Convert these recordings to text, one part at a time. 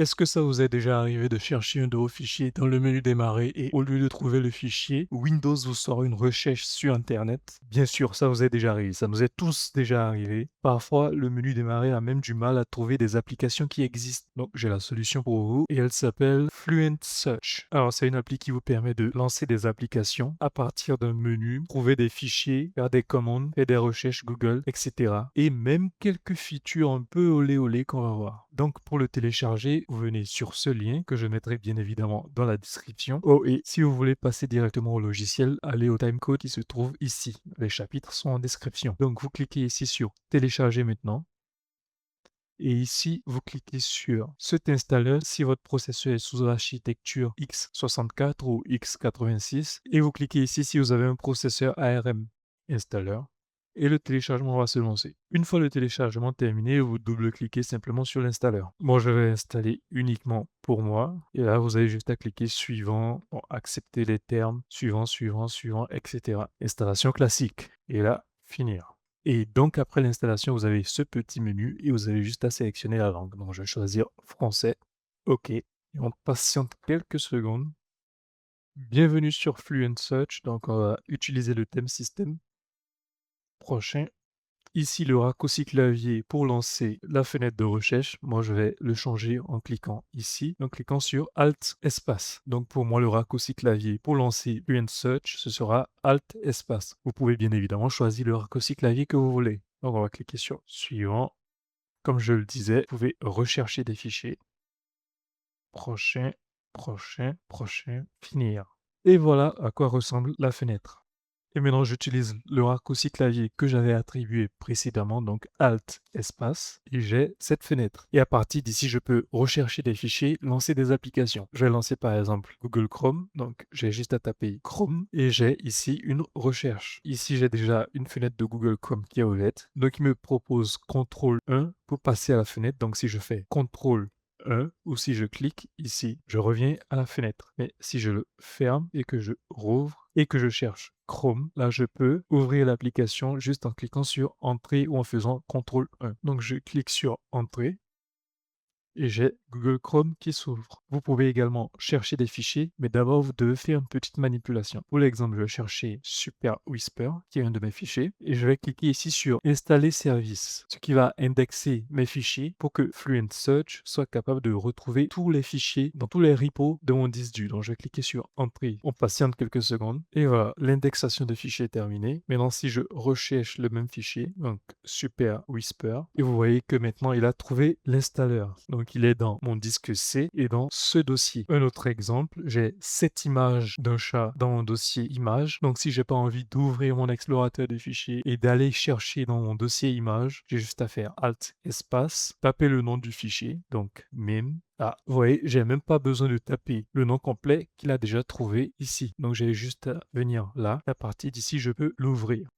Est-ce que ça vous est déjà arrivé de chercher un de vos fichiers dans le menu démarrer et au lieu de trouver le fichier, Windows vous sort une recherche sur Internet? Bien sûr, ça vous est déjà arrivé, ça nous est tous déjà arrivé. Parfois, le menu démarrer a même du mal à trouver des applications qui existent. Donc, j'ai la solution pour vous et elle s'appelle Fluent Search. Alors, c'est une appli qui vous permet de lancer des applications à partir d'un menu, trouver des fichiers, faire des commandes, faire des recherches Google, etc. Et même quelques features un peu olé olé qu'on va voir. Donc, pour le télécharger, vous venez sur ce lien que je mettrai bien évidemment dans la description. Oh, et si vous voulez passer directement au logiciel, allez au timecode qui se trouve ici. Les chapitres sont en description. Donc, vous cliquez ici sur télécharger maintenant. Et ici, vous cliquez sur cet installeur si votre processeur est sous architecture x64 ou x86. Et vous cliquez ici si vous avez un processeur ARM installeur. Et le téléchargement va se lancer. Une fois le téléchargement terminé, vous double-cliquez simplement sur l'installeur. Moi, je vais installer uniquement pour moi. Et là, vous avez juste à cliquer suivant, bon, accepter les termes, suivant, suivant, suivant, etc. Installation classique. Et là, finir. Et donc, après l'installation, vous avez ce petit menu et vous avez juste à sélectionner la langue. Donc, je vais choisir français. OK. Et on patiente quelques secondes. Bienvenue sur Fluent Search. Donc, on va utiliser le thème système. Prochain. Ici, le raccourci clavier pour lancer la fenêtre de recherche. Moi, je vais le changer en cliquant ici, en cliquant sur Alt espace. Donc, pour moi, le raccourci clavier pour lancer Fluent Search, ce sera Alt espace. Vous pouvez bien évidemment choisir le raccourci clavier que vous voulez. Donc, on va cliquer sur Suivant. Comme je le disais, vous pouvez rechercher des fichiers. Prochain, prochain, prochain, finir. Et voilà à quoi ressemble la fenêtre. Et maintenant, j'utilise le raccourci clavier que j'avais attribué précédemment, donc Alt espace, et j'ai cette fenêtre. Et à partir d'ici, je peux rechercher des fichiers, lancer des applications. Je vais lancer par exemple Google Chrome, donc j'ai juste à taper Chrome, et j'ai ici une recherche. Ici, j'ai déjà une fenêtre de Google Chrome qui est ouverte, donc il me propose CTRL 1 pour passer à la fenêtre. Donc si je fais CTRL 1 ou si je clique ici, je reviens à la fenêtre. Mais si je le ferme et que je rouvre et que je cherche Chrome, là je peux ouvrir l'application juste en cliquant sur Entrée ou en faisant CTRL 1. Donc je clique sur Entrée et j'ai Google Chrome qui s'ouvre. Vous pouvez également chercher des fichiers, mais d'abord vous devez faire une petite manipulation. Pour l'exemple, je vais chercher Super Whisper, qui est un de mes fichiers, et je vais cliquer ici sur Installer service, ce qui va indexer mes fichiers pour que Fluent Search soit capable de retrouver tous les fichiers dans tous les repos de mon disque dur. Donc je vais cliquer sur Entrée. On patiente quelques secondes, et voilà, l'indexation de fichiers est terminée. Maintenant, si je recherche le même fichier, donc Super Whisper, et vous voyez que maintenant il a trouvé l'installeur. Donc il est dans mon disque C et dans ce dossier. Un autre exemple, j'ai cette image d'un chat dans mon dossier image. Donc si j'ai pas envie d'ouvrir mon explorateur de fichiers et d'aller chercher dans mon dossier image, j'ai juste à faire Alt espace, taper le nom du fichier, donc mime. Ah, vous voyez, j'ai même pas besoin de taper le nom complet qu'il a déjà trouvé ici. Donc j'ai juste à venir là. À partir d'ici, je peux l'ouvrir.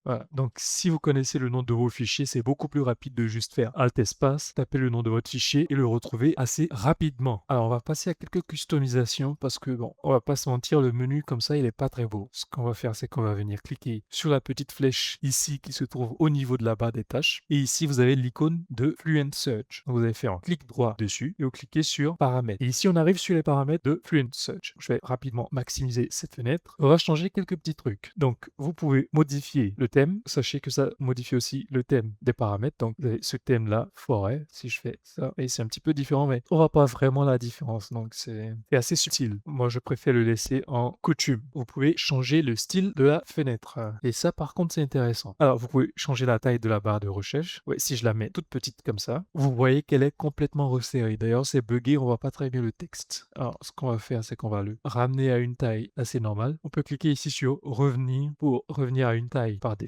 Voilà. Donc, si vous connaissez le nom de vos fichiers, c'est beaucoup plus rapide de juste faire Alt espace, taper le nom de votre fichier et le retrouver assez rapidement. Alors, on va passer à quelques customisations parce que, bon, on va pas se mentir, le menu comme ça, il est pas très beau. Ce qu'on va faire, c'est qu'on va venir cliquer sur la petite flèche ici qui se trouve au niveau de la barre des tâches. Et ici, vous avez l'icône de Fluent Search. Donc, vous allez faire un clic droit dessus et vous cliquez sur Paramètres. Et ici, on arrive sur les paramètres de Fluent Search. Je vais rapidement maximiser cette fenêtre. On va changer quelques petits trucs. Donc, vous pouvez modifier le thème. Sachez que ça modifie aussi le thème des paramètres. Donc, vous avez ce thème-là, forêt. Si je fais ça, et c'est un petit peu différent, mais on voit pas vraiment la différence. Donc, c'est assez subtil. Moi, je préfère le laisser en coutume. Vous pouvez changer le style de la fenêtre. Et ça, par contre, c'est intéressant. Alors, vous pouvez changer la taille de la barre de recherche. Ouais, si je la mets toute petite comme ça, vous voyez qu'elle est complètement resserrée. D'ailleurs, c'est buggé, on voit pas très bien le texte. Alors, ce qu'on va faire, c'est qu'on va le ramener à une taille assez normale. On peut cliquer ici sur revenir pour revenir à une taille par défaut.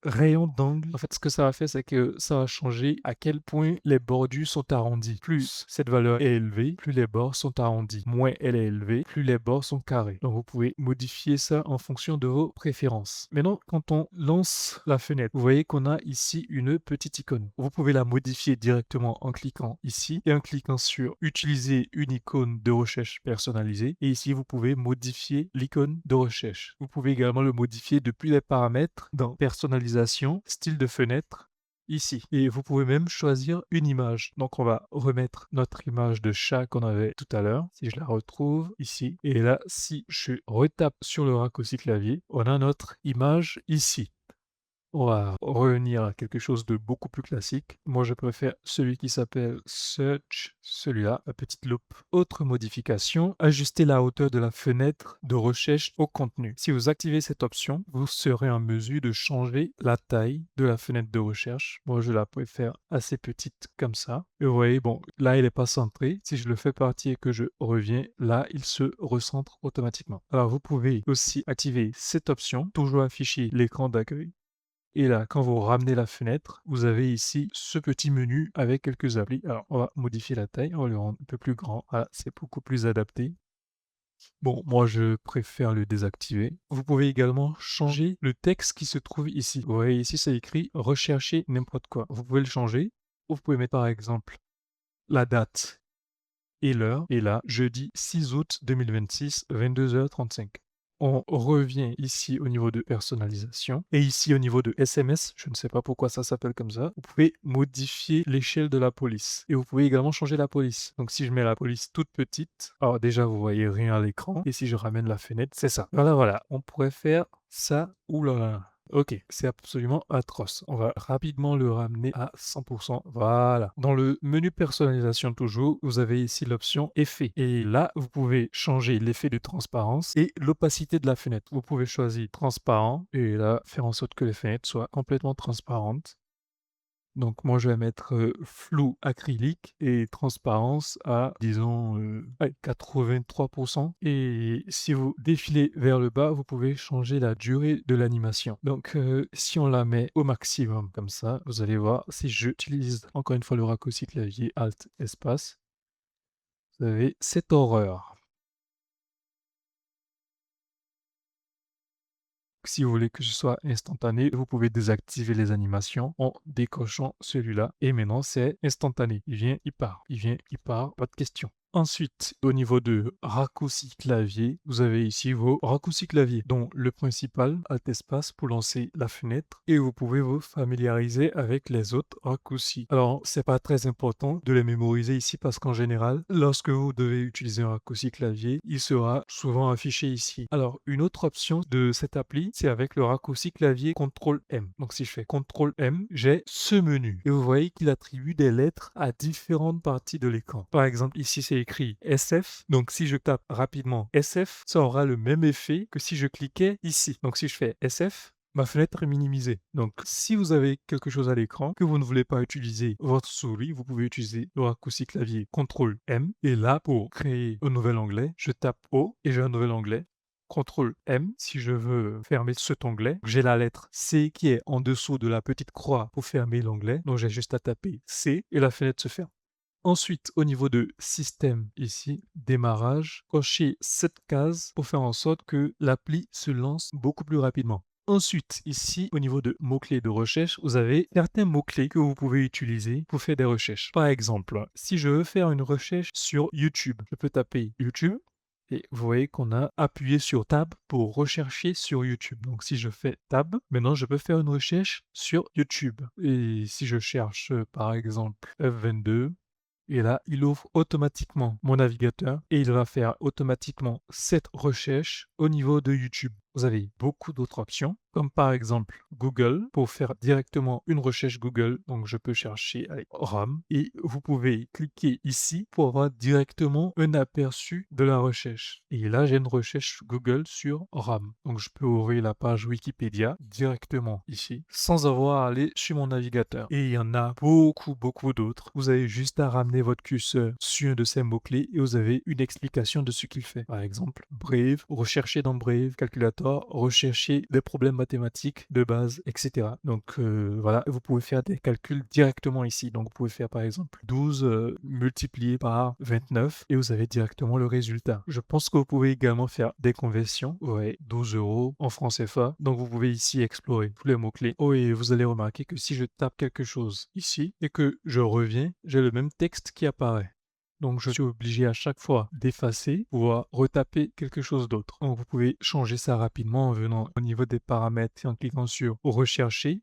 Rayon d'angle, en fait, ce que ça va faire, c'est que ça va changer à quel point les bordures sont arrondies. Plus cette valeur est élevée, plus les bords sont arrondis. Moins elle est élevée, plus les bords sont carrés. Donc, vous pouvez modifier ça en fonction de vos préférences. Maintenant, quand on lance la fenêtre, vous voyez qu'on a ici une petite icône. Vous pouvez la modifier directement en cliquant ici et en cliquant sur Utiliser une icône de recherche personnalisée. Et ici, vous pouvez modifier l'icône de recherche. Vous pouvez également le modifier depuis les paramètres dans Personnalisation, Style de fenêtre ici. Et vous pouvez même choisir une image. Donc on va remettre notre image de chat qu'on avait tout à l'heure. Si je la retrouve ici. Et là, si je retape sur le raccourci clavier, on a notre image ici. On va revenir à quelque chose de beaucoup plus classique. Moi, je préfère celui qui s'appelle Search, celui-là, la petite loupe. Autre modification, ajuster la hauteur de la fenêtre de recherche au contenu. Si vous activez cette option, vous serez en mesure de changer la taille de la fenêtre de recherche. Moi, je la préfère assez petite comme ça. Et vous voyez, bon, là, il n'est pas centré. Si je le fais partir et que je reviens, là, il se recentre automatiquement. Alors, vous pouvez aussi activer cette option, toujours afficher l'écran d'accueil. Et là, quand vous ramenez la fenêtre, vous avez ici ce petit menu avec quelques applis. Alors, on va modifier la taille, on va le rendre un peu plus grand. Voilà, c'est beaucoup plus adapté. Bon, moi, je préfère le désactiver. Vous pouvez également changer le texte qui se trouve ici. Vous voyez ici, c'est écrit «Rechercher n'importe quoi». Vous pouvez le changer. Vous pouvez mettre, par exemple, la date et l'heure. Et là, jeudi 6 août 2026, 22h35. On revient ici au niveau de personnalisation et ici au niveau de SMS, je ne sais pas pourquoi ça s'appelle comme ça, vous pouvez modifier l'échelle de la police et vous pouvez également changer la police. Donc si je mets la police toute petite, alors déjà vous voyez rien à l'écran et si je ramène la fenêtre, c'est ça. Voilà, on pourrait faire ça, oulala. Ok, c'est absolument atroce. On va rapidement le ramener à 100%. Voilà. Dans le menu personnalisation toujours, vous avez ici l'option effet. Et là, vous pouvez changer l'effet de transparence et l'opacité de la fenêtre. Vous pouvez choisir transparent et là, faire en sorte que les fenêtres soient complètement transparentes. Donc moi, je vais mettre flou acrylique et transparence à, disons, 83%. Et si vous défilez vers le bas, vous pouvez changer la durée de l'animation. Donc si on la met au maximum comme ça, vous allez voir, si j'utilise encore une fois le raccourci clavier Alt espace, vous avez cette horreur. Si vous voulez que ce soit instantané, vous pouvez désactiver les animations en décochant celui-là. Et maintenant, c'est instantané. Il vient, il part. Il vient, il part. Pas de question. Ensuite, au niveau de raccourci clavier, vous avez ici vos raccourcis clavier, dont le principal, Alt espace pour lancer la fenêtre, et vous pouvez vous familiariser avec les autres raccourcis. Alors, c'est pas très important de les mémoriser ici parce qu'en général, lorsque vous devez utiliser un raccourci clavier, il sera souvent affiché ici. Alors, une autre option de cette appli, c'est avec le raccourci clavier CTRL-M. Donc, si je fais CTRL-M, j'ai ce menu. Et vous voyez qu'il attribue des lettres à différentes parties de l'écran. Par exemple, ici, c'est écrit SF. Donc, si je tape rapidement SF, ça aura le même effet que si je cliquais ici. Donc, si je fais SF, ma fenêtre est minimisée. Donc, si vous avez quelque chose à l'écran que vous ne voulez pas utiliser votre souris, vous pouvez utiliser le raccourci clavier CTRL-M. Et là, pour créer un nouvel onglet, je tape O et j'ai un nouvel onglet. CTRL-M si je veux fermer cet onglet. J'ai la lettre C qui est en dessous de la petite croix pour fermer l'onglet. Donc, j'ai juste à taper C et la fenêtre se ferme. Ensuite, au niveau de système, ici, démarrage, cochez cette case pour faire en sorte que l'appli se lance beaucoup plus rapidement. Ensuite, ici, au niveau de mots-clés de recherche, vous avez certains mots-clés que vous pouvez utiliser pour faire des recherches. Par exemple, si je veux faire une recherche sur YouTube, je peux taper YouTube. Et vous voyez qu'on a appuyé sur Tab pour rechercher sur YouTube. Donc si je fais Tab, maintenant je peux faire une recherche sur YouTube. Et si je cherche par exemple F22, et là, il ouvre automatiquement mon navigateur et il va faire automatiquement cette recherche au niveau de YouTube. Vous avez beaucoup d'autres options, comme par exemple Google, pour faire directement une recherche Google. Donc, je peux chercher avec RAM et vous pouvez cliquer ici pour avoir directement un aperçu de la recherche. Et là, j'ai une recherche Google sur RAM. Donc, je peux ouvrir la page Wikipédia directement ici, sans avoir à aller sur mon navigateur. Et il y en a beaucoup d'autres. Vous avez juste à ramener votre curseur sur un de ces mots-clés et vous avez une explication de ce qu'il fait. Par exemple, Brave, rechercher dans Brave, calculator, rechercher des problèmes mathématiques de base, etc. Donc voilà, vous pouvez faire des calculs directement ici. Donc vous pouvez faire par exemple 12 multiplié par 29 et vous avez directement le résultat. Je pense que vous pouvez également faire des conversions. Ouais, 12 euros en francs CFA. Donc vous pouvez ici explorer tous les mots-clés. Oh, et vous allez remarquer que si je tape quelque chose ici et que je reviens, j'ai le même texte qui apparaît. Donc, je suis obligé à chaque fois d'effacer pour retaper quelque chose d'autre. Donc, vous pouvez changer ça rapidement en venant au niveau des paramètres et en cliquant sur Rechercher,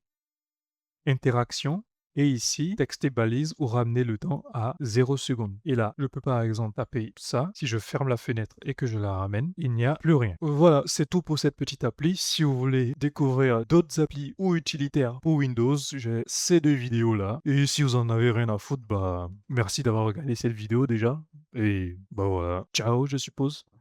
Interaction, Et ici, texte et balise ou ramener le temps à 0 secondes. Et là, je peux par exemple taper ça. Si je ferme la fenêtre et que je la ramène, il n'y a plus rien. Voilà, c'est tout pour cette petite appli. Si vous voulez découvrir d'autres applis ou utilitaires pour Windows, j'ai ces deux vidéos-là. Et si vous en avez rien à foutre, bah, merci d'avoir regardé cette vidéo déjà. Et bah voilà, ciao, je suppose.